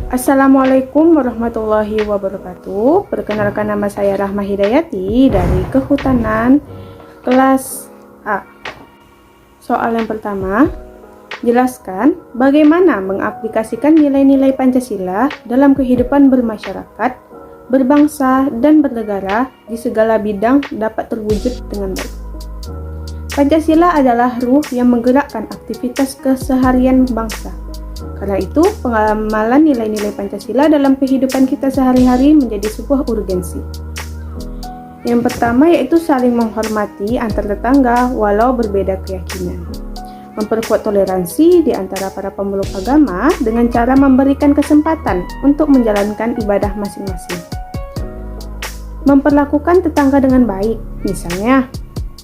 Assalamualaikum warahmatullahi wabarakatuh. Perkenalkan, nama saya Rahma Hidayati dari Kehutanan kelas A. Soal yang pertama, jelaskan bagaimana mengaplikasikan nilai-nilai Pancasila dalam kehidupan bermasyarakat, berbangsa, dan bernegara di segala bidang dapat terwujud dengan baik. Pancasila adalah ruh yang menggerakkan aktivitas keseharian bangsa. Karena itu, pengamalan nilai-nilai Pancasila dalam kehidupan kita sehari-hari menjadi sebuah urgensi. Yang pertama yaitu saling menghormati antar tetangga walau berbeda keyakinan. Memperkuat toleransi di antara para pemeluk agama dengan cara memberikan kesempatan untuk menjalankan ibadah masing-masing. Memperlakukan tetangga dengan baik, misalnya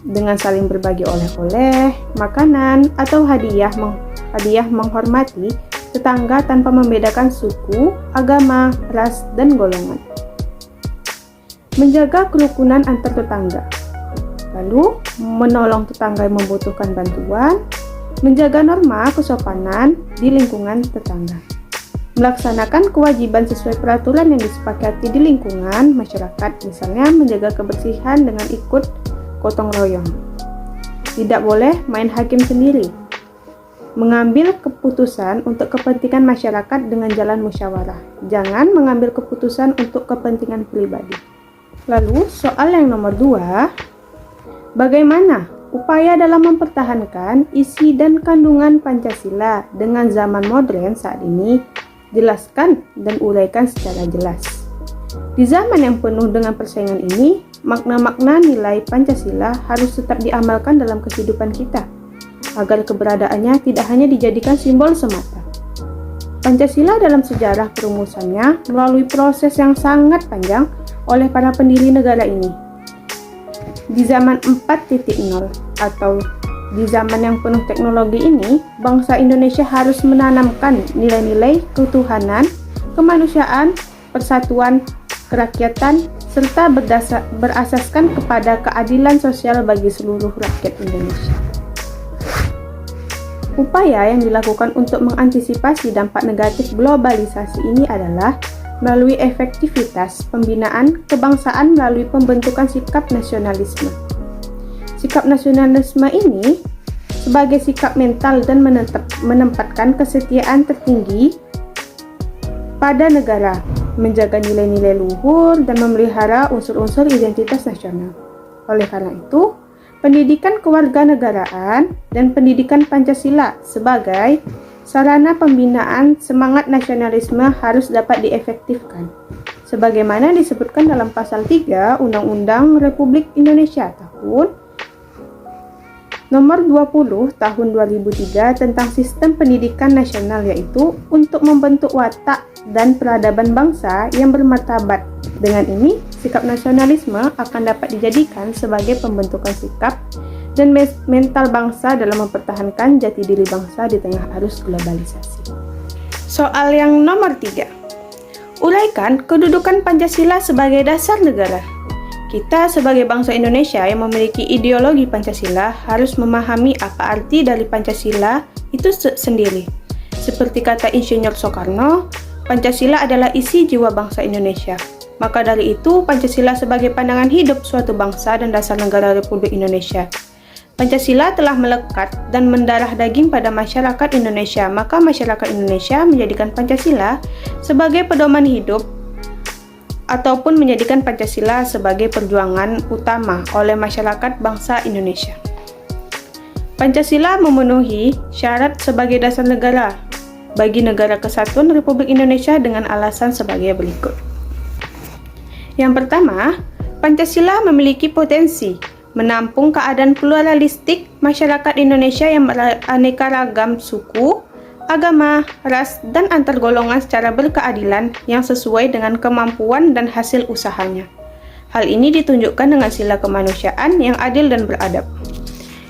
dengan saling berbagi oleh-oleh, makanan, atau hadiah menghormati tetangga tanpa membedakan suku, agama, ras, dan golongan. Menjaga kerukunan antar tetangga. Lalu, menolong tetangga yang membutuhkan bantuan, menjaga norma kesopanan di lingkungan tetangga. Melaksanakan kewajiban sesuai peraturan yang disepakati di lingkungan masyarakat, misalnya menjaga kebersihan dengan ikut gotong royong. Tidak boleh main hakim sendiri. Mengambil keputusan untuk kepentingan masyarakat dengan jalan musyawarah. Jangan mengambil keputusan untuk kepentingan pribadi. Lalu, soal yang nomor 2, bagaimana upaya dalam mempertahankan isi dan kandungan Pancasila dengan zaman modern saat ini? Jelaskan dan uraikan secara jelas. Di zaman yang penuh dengan persaingan ini, makna-makna nilai Pancasila harus tetap diamalkan dalam kehidupan kita, agar keberadaannya tidak hanya dijadikan simbol semata. Pancasila dalam sejarah perumusannya melalui proses yang sangat panjang oleh para pendiri negara ini. Di zaman 4.0 atau di zaman yang penuh teknologi ini, bangsa Indonesia harus menanamkan nilai-nilai ketuhanan, kemanusiaan, persatuan, kerakyatan, serta berasaskan kepada keadilan sosial bagi seluruh rakyat Indonesia. Upaya yang dilakukan untuk mengantisipasi dampak negatif globalisasi ini adalah melalui efektivitas pembinaan kebangsaan melalui pembentukan sikap nasionalisme. Sikap nasionalisme ini sebagai sikap mental dan menempatkan kesetiaan tertinggi pada negara, menjaga nilai-nilai luhur dan memelihara unsur-unsur identitas nasional. Oleh karena itu, pendidikan kewarganegaraan dan pendidikan Pancasila sebagai sarana pembinaan semangat nasionalisme harus dapat diefektifkan, sebagaimana disebutkan dalam Pasal 3 Undang-Undang Republik Indonesia Nomor 20 Tahun 2003 tentang Sistem Pendidikan Nasional, yaitu untuk membentuk watak dan peradaban bangsa yang bermartabat. Dengan ini, sikap nasionalisme akan dapat dijadikan sebagai pembentukan sikap dan mental bangsa dalam mempertahankan jati diri bangsa di tengah arus globalisasi. Soal yang nomor 3. Uraikan kedudukan Pancasila sebagai dasar negara. Kita sebagai bangsa Indonesia yang memiliki ideologi Pancasila harus memahami apa arti dari Pancasila itu sendiri. Seperti kata Insinyur Soekarno, Pancasila adalah isi jiwa bangsa Indonesia. Maka dari itu, Pancasila sebagai pandangan hidup suatu bangsa dan dasar negara Republik Indonesia. Pancasila telah melekat dan mendarah daging pada masyarakat Indonesia, maka masyarakat Indonesia menjadikan Pancasila sebagai pedoman hidup ataupun menjadikan Pancasila sebagai perjuangan utama oleh masyarakat bangsa Indonesia. Pancasila memenuhi syarat sebagai dasar negara bagi Negara Kesatuan Republik Indonesia dengan alasan sebagai berikut. Yang pertama, Pancasila memiliki potensi menampung keadaan pluralistik masyarakat Indonesia yang beraneka ragam suku, agama, ras, dan antar golongan secara berkeadilan yang sesuai dengan kemampuan dan hasil usahanya. Hal ini ditunjukkan dengan sila kemanusiaan yang adil dan beradab.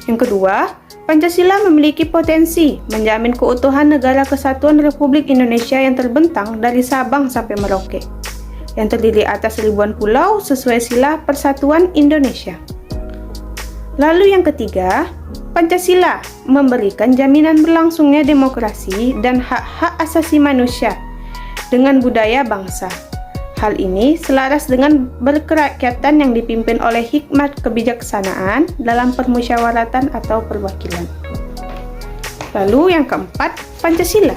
Yang kedua, Pancasila memiliki potensi menjamin keutuhan Negara Kesatuan Republik Indonesia yang terbentang dari Sabang sampai Merauke, yang terdiri atas ribuan pulau sesuai sila Persatuan Indonesia. Lalu yang ketiga, Pancasila memberikan jaminan berlangsungnya demokrasi dan hak-hak asasi manusia dengan budaya bangsa. Hal ini selaras dengan berkerakyatan yang dipimpin oleh hikmat kebijaksanaan dalam permusyawaratan atau perwakilan. Lalu yang keempat, Pancasila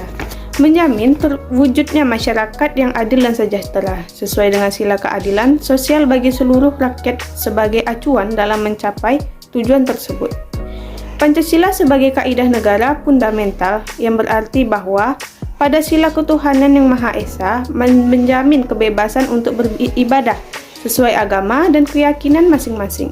menjamin terwujudnya masyarakat yang adil dan sejahtera sesuai dengan sila keadilan sosial bagi seluruh rakyat sebagai acuan dalam mencapai tujuan tersebut. Pancasila sebagai kaidah negara fundamental yang berarti bahwa pada sila ketuhanan yang Maha Esa menjamin kebebasan untuk beribadah sesuai agama dan keyakinan masing-masing.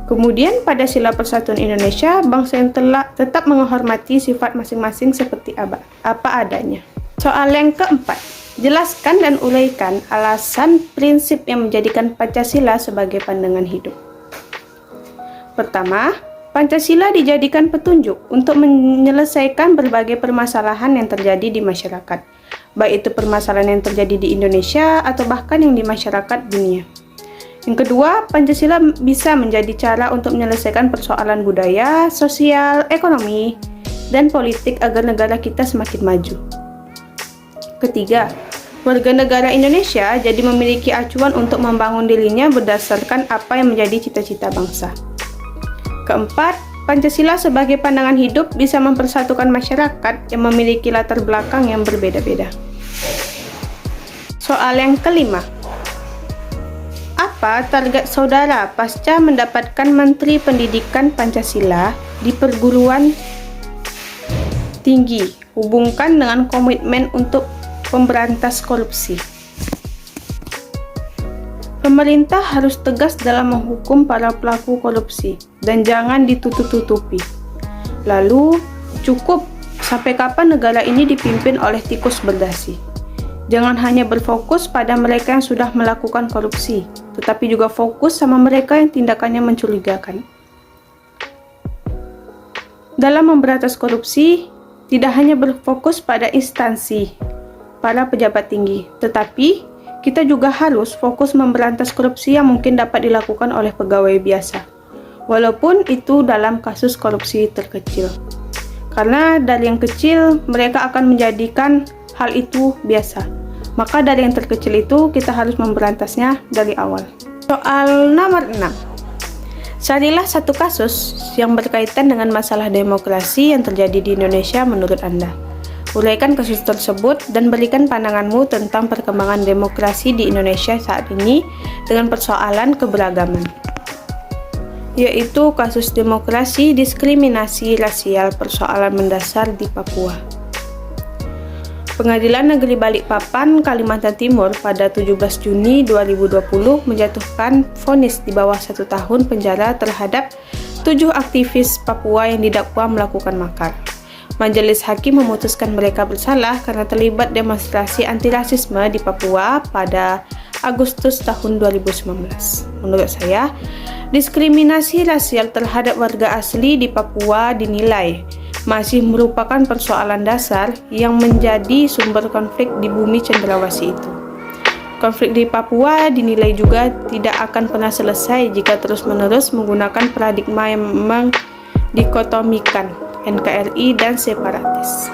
Kemudian pada sila Persatuan Indonesia, bangsa yang tetap menghormati sifat masing-masing seperti apa adanya. Soal yang keempat, jelaskan dan uraikan alasan prinsip yang menjadikan Pancasila sebagai pandangan hidup. Pertama, Pancasila dijadikan petunjuk untuk menyelesaikan berbagai permasalahan yang terjadi di masyarakat, baik itu permasalahan yang terjadi di Indonesia atau bahkan yang di masyarakat dunia. Yang kedua, Pancasila bisa menjadi cara untuk menyelesaikan persoalan budaya, sosial, ekonomi, dan politik agar negara kita semakin maju. Ketiga, warga negara Indonesia jadi memiliki acuan untuk membangun dirinya berdasarkan apa yang menjadi cita-cita bangsa. Keempat, Pancasila sebagai pandangan hidup bisa mempersatukan masyarakat yang memiliki latar belakang yang berbeda-beda. Soal yang kelima, apa target saudara pasca mendapatkan Menteri Pendidikan Pancasila di perguruan tinggi? Hubungkan dengan komitmen untuk pemberantas korupsi. Pemerintah harus tegas dalam menghukum para pelaku korupsi dan jangan ditutup-tutupi. Lalu, cukup sampai kapan negara ini dipimpin oleh tikus berdasi? Jangan hanya berfokus pada mereka yang sudah melakukan korupsi, tetapi juga fokus sama mereka yang tindakannya mencurigakan. Dalam memberantas korupsi, tidak hanya berfokus pada instansi para pejabat tinggi, tetapi kita juga harus fokus memberantas korupsi yang mungkin dapat dilakukan oleh pegawai biasa, walaupun itu dalam kasus korupsi terkecil. Karena dari yang kecil, mereka akan menjadikan hal itu biasa. Maka dari yang terkecil itu, kita harus memberantasnya dari awal. Soal nomor 6. Carilah satu kasus yang berkaitan dengan masalah demokrasi yang terjadi di Indonesia menurut Anda. Uraikan kasus tersebut dan berikan pandanganmu tentang perkembangan demokrasi di Indonesia saat ini dengan persoalan keberagaman, yaitu kasus demokrasi, diskriminasi rasial, persoalan mendasar di Papua. Pengadilan Negeri Balikpapan, Kalimantan Timur pada 17 Juni 2020 menjatuhkan vonis di bawah 1 tahun penjara terhadap 7 aktivis Papua yang didakwa melakukan makar. Majelis Hakim memutuskan mereka bersalah karena terlibat demonstrasi anti-rasisme di Papua pada Agustus tahun 2019. Menurut saya, diskriminasi rasial terhadap warga asli di Papua dinilai masih merupakan persoalan dasar yang menjadi sumber konflik di bumi cendrawasih itu. Konflik di Papua dinilai juga tidak akan pernah selesai jika terus-menerus menggunakan paradigma yang mendikotomikan NKRI dan separatis.